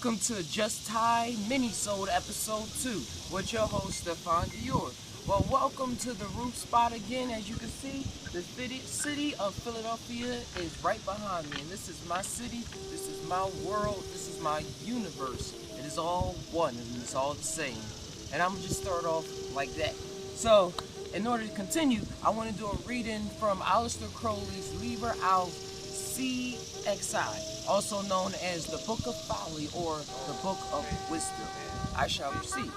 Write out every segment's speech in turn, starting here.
Welcome to Just TAi Minisode episode 2 with your host Stephon Dior. Well, welcome to the roof spot again. As you can see, the city of Philadelphia is right behind me, and this is my city, this is my world, this is my universe. It is all one and it's all the same. And I'm gonna just start off like that. So, in order to continue, I want to do a reading from Aleister Crowley's Liber Aleph CXI, also known as the Book of Folly or the Book of Wisdom. I shall receive.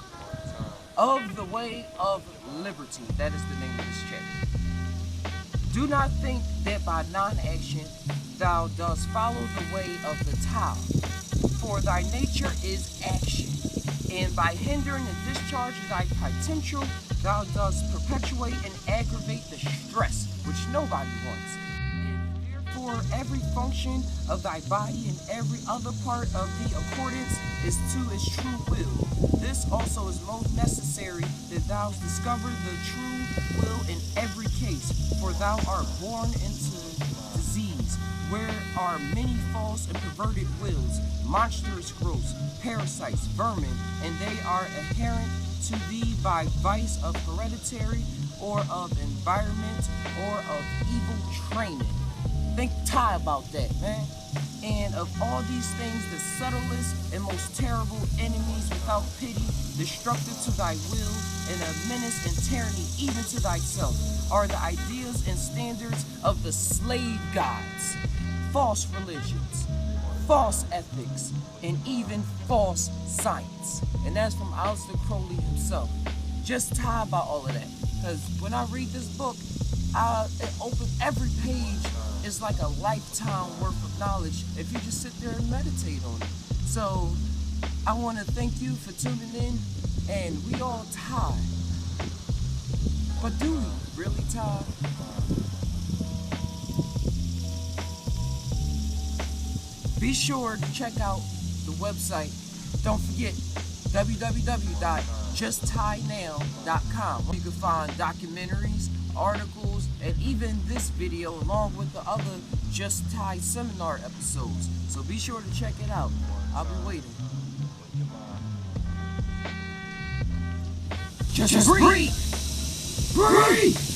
Of the way of liberty, that is the name of this chapter. Do not think that by non-action thou dost follow the way of the TAi, for thy nature is action, and by hindering and discharging thy potential, thou dost perpetuate and aggravate the stress which nobody wants. For every function of thy body and every other part of the accordance is to its true will. This also is most necessary that thou discover the true will in every case, for thou art born into disease, where are many false and perverted wills, monstrous growths, parasites, vermin, and they are inherent to thee by vice of hereditary or of environment or of evil training. Think TAi about that, man. And of all these things, the subtlest and most terrible enemies without pity, destructive to thy will, and a menace and tyranny even to thyself, are the ideas and standards of the slave gods, false religions, false ethics, and even false science. And that's from Aleister Crowley himself. Just TAi about all of that. Because when I read this book, it opens every page. It's like a lifetime worth of knowledge if you just sit there and meditate on it. So I want to thank you for tuning in, and we all TAi. But do we really TAi? Be sure to check out the website. Don't forget www.justtainow.com, where you can find documentaries, articles, and even this video along with the other Just TAi seminar episodes. So be sure to check it out. I'll be waiting. Just breathe! Breathe!